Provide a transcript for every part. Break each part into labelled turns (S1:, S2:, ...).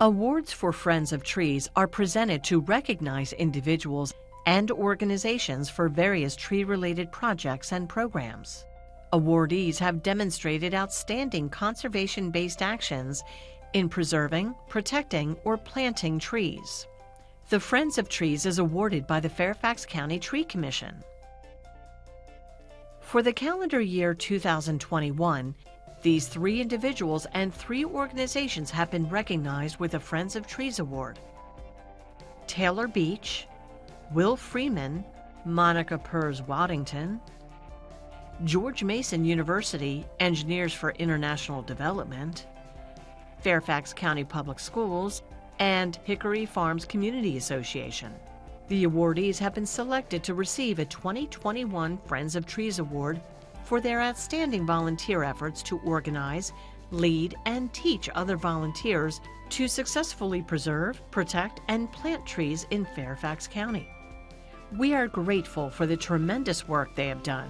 S1: Awards for Friends of Trees are presented to recognize individuals and organizations for various tree-related projects and programs. Awardees have demonstrated outstanding conservation-based actions in preserving, protecting, or planting trees. The Friends of Trees is awarded by the Fairfax County Tree Commission. For the calendar year 2021, these 3 individuals and 3 organizations have been recognized with a Friends of Trees Award. Taylor Beach, Will Freeman, Monica Pers Waddington, George Mason University Engineers for International Development, Fairfax County Public Schools, and Hickory Farms Community Association. The awardees have been selected to receive a 2021 Friends of Trees Award for their outstanding volunteer efforts to organize, lead, and teach other volunteers to successfully preserve, protect, and plant trees in Fairfax County. We are grateful for the tremendous work they have done,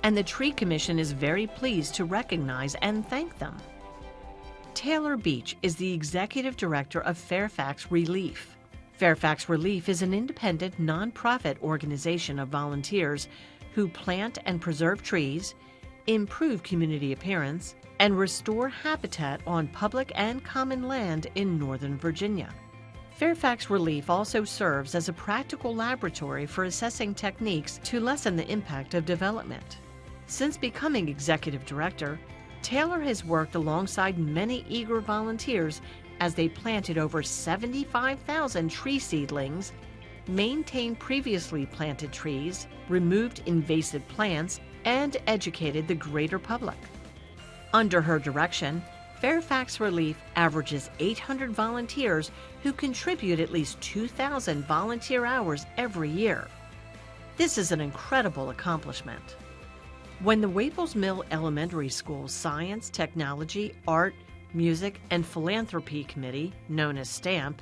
S1: and the Tree Commission is very pleased to recognize and thank them. Taylor Beach is the Executive Director of Fairfax Relief. Fairfax Relief is an independent, nonprofit organization of volunteers who plant and preserve trees, improve community appearance, and restore habitat on public and common land in Northern Virginia. Fairfax Relief also serves as a practical laboratory for assessing techniques to lessen the impact of development. Since becoming executive director, Taylor has worked alongside many eager volunteers as they planted over 75,000 tree seedlings, maintained previously planted trees, removed invasive plants, and educated the greater public. Under her direction, Fairfax Relief averages 800 volunteers who contribute at least 2,000 volunteer hours every year. This is an incredible accomplishment. When the Waples Mill Elementary School Science, Technology, Art, Music, and Philanthropy Committee, known as STAMP,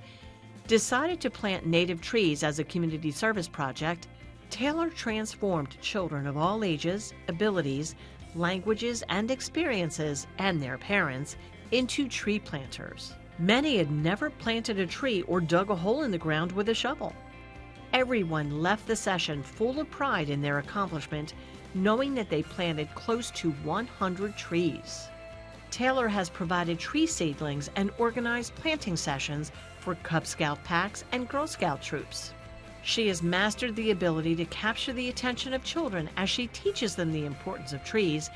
S1: decided to plant native trees as a community service project, Taylor transformed children of all ages, abilities, languages, and experiences, and their parents, into tree planters. Many had never planted a tree or dug a hole in the ground with a shovel. Everyone left the session full of pride in their accomplishment, knowing that they planted close to 100 trees. Taylor has provided tree seedlings and organized planting sessions for Cub Scout packs and Girl Scout troops. She has mastered the ability to capture the attention of children as she teaches them the importance of trees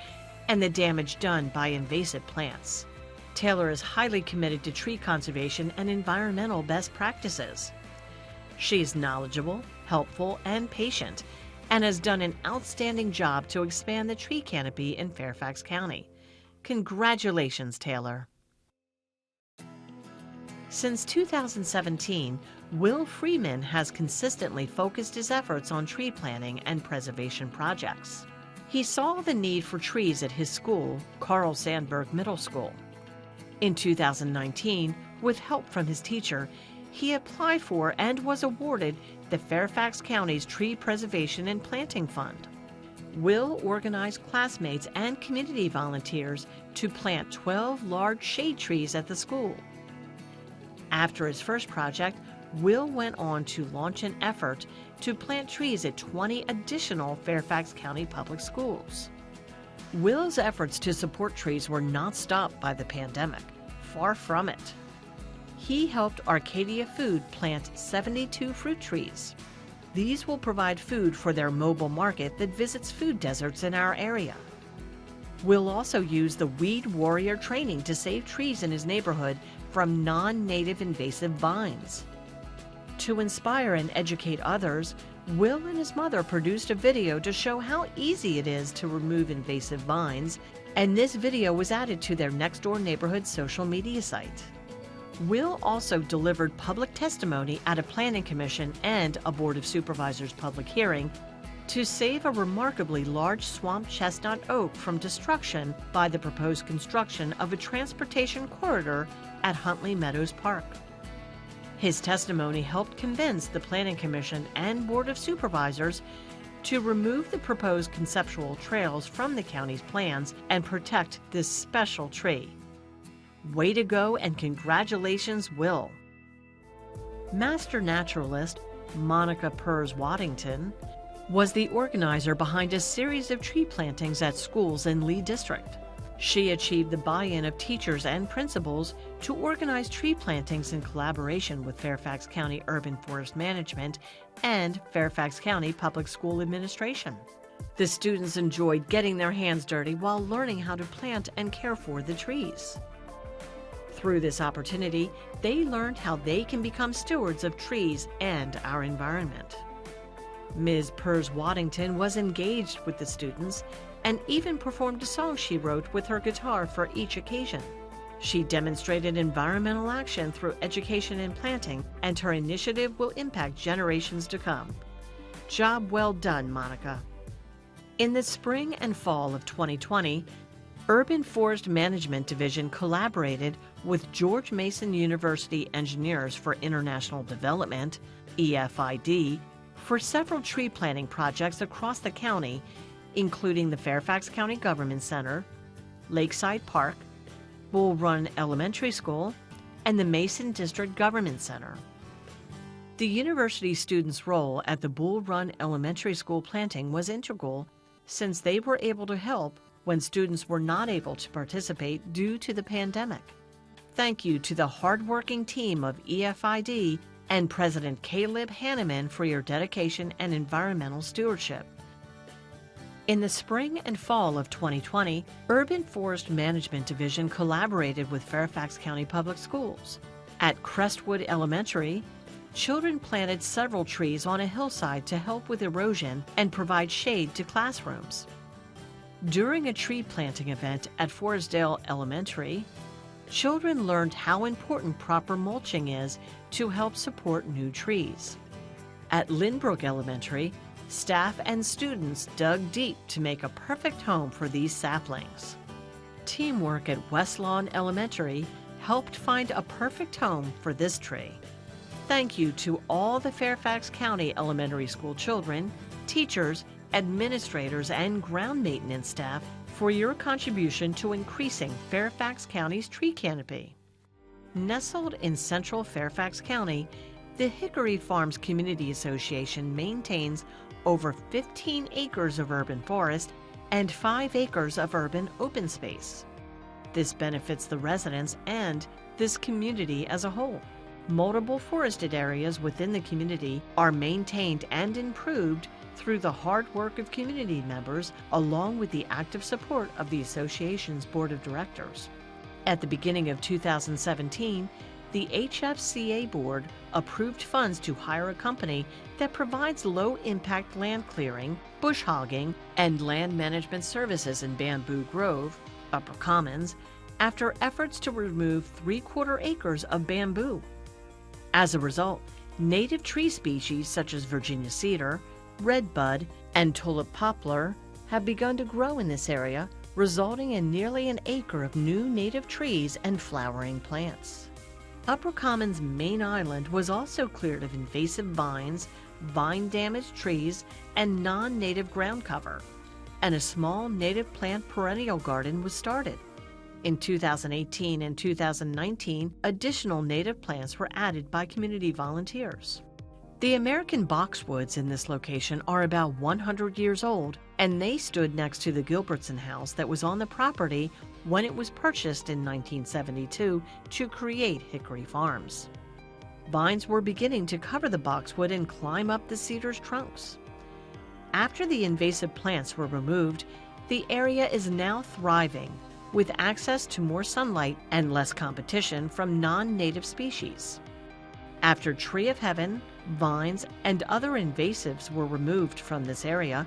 S1: and the damage done by invasive plants. Taylor is highly committed to tree conservation and environmental best practices. She is knowledgeable, helpful, and patient, and has done an outstanding job to expand the tree canopy in Fairfax County. Congratulations, Taylor. Since 2017, Will Freeman has consistently focused his efforts on tree planting and preservation projects. He saw the need for trees at his school, Carl Sandburg Middle School. In 2019, with help from his teacher, he applied for and was awarded the Fairfax County's Tree Preservation and Planting Fund. Will organized classmates and community volunteers to plant 12 large shade trees at the school. After his first project, Will went on to launch an effort to plant trees at 20 additional Fairfax County public schools. Will's efforts to support trees were not stopped by the pandemic. Far from it. He helped Arcadia Food plant 72 fruit trees. These will provide food for their mobile market that visits food deserts in our area. Will also use the Weed Warrior training to save trees in his neighborhood from non-native invasive vines. To inspire and educate others, Will and his mother produced a video to show how easy it is to remove invasive vines, and this video was added to their next-door neighborhood social media site. Will also delivered public testimony at a planning commission and a Board of Supervisors public hearing to save a remarkably large swamp chestnut oak from destruction by the proposed construction of a transportation corridor at Huntley Meadows Park. His testimony helped convince the Planning Commission and Board of Supervisors to remove the proposed conceptual trails from the county's plans and protect this special tree. Way to go and congratulations, Will. Master naturalist Monica Pers Waddington was the organizer behind a series of tree plantings at schools in Lee District. She achieved the buy-in of teachers and principals to organize tree plantings in collaboration with Fairfax County Urban Forest Management and Fairfax County Public School Administration. The students enjoyed getting their hands dirty while learning how to plant and care for the trees. Through this opportunity, they learned how they can become stewards of trees and our environment. Ms. Pers Waddington was engaged with the students and even performed a song she wrote with her guitar for each occasion. She demonstrated environmental action through education and planting, and her initiative will impact generations to come. Job well done, Monica. In the spring and fall of 2020, Urban Forest Management Division collaborated with George Mason University Engineers for International Development, EFID, for several tree planting projects across the county, including the Fairfax County Government Center, Lakeside Park, Bull Run Elementary School, and the Mason District Government Center. The university students' role at the Bull Run Elementary School planting was integral, since they were able to help when students were not able to participate due to the pandemic. Thank you to the hardworking team of EFID and President Caleb Hanneman for your dedication and environmental stewardship. In the spring and fall of 2020, Urban Forest Management Division collaborated with Fairfax County Public Schools. At Crestwood Elementary, children planted several trees on a hillside to help with erosion and provide shade to classrooms. During a tree planting event at Forestdale Elementary, children learned how important proper mulching is to help support new trees. At Lynbrook Elementary, staff and students dug deep to make a perfect home for these saplings. Teamwork at West Lawn Elementary helped find a perfect home for this tree. Thank you to all the Fairfax County Elementary School children, teachers, administrators, and ground maintenance staff for your contribution to increasing Fairfax County's tree canopy. Nestled in central Fairfax County, the Hickory Farms Community Association maintains over 15 acres of urban forest and 5 acres of urban open space. This benefits the residents and this community as a whole. Multiple forested areas within the community are maintained and improved through the hard work of community members, along with the active support of the association's board of directors. At the beginning of 2017, the HFCA board approved funds to hire a company that provides low-impact land clearing, bush hogging, and land management services in Bamboo Grove, Upper Commons, after efforts to remove 3/4 acres of bamboo. As a result, native tree species such as Virginia cedar, redbud, and tulip poplar have begun to grow in this area, resulting in nearly an acre of new native trees and flowering plants. Upper Commons main island was also cleared of invasive vines, vine-damaged trees, and non-native ground cover, and a small native plant perennial garden was started. In 2018 and 2019, additional native plants were added by community volunteers. The American boxwoods in this location are about 100 years old, and they stood next to the Gilbertson house that was on the property when it was purchased in 1972 to create Hickory Farms. Vines were beginning to cover the boxwood and climb up the cedar's trunks. After the invasive plants were removed, the area is now thriving, with access to more sunlight and less competition from non-native species. After Tree of Heaven, vines, and other invasives were removed from this area,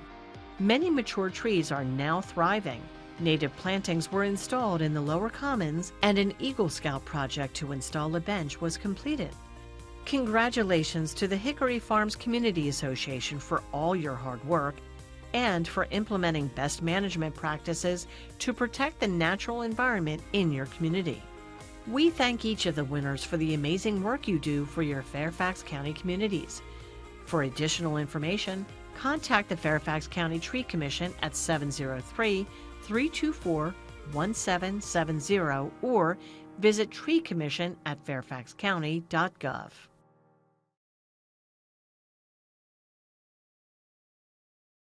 S1: many mature trees are now thriving. Native plantings were installed in the lower commons, and an Eagle Scout project to install a bench was completed. Congratulations to the Hickory Farms Community Association for all your hard work and for implementing best management practices to protect the natural environment in your community. We thank each of the winners for the amazing work you do for your Fairfax County communities. For additional information, contact the Fairfax County Tree Commission at 703-324-1770 or visit treecommission@fairfaxcounty.gov.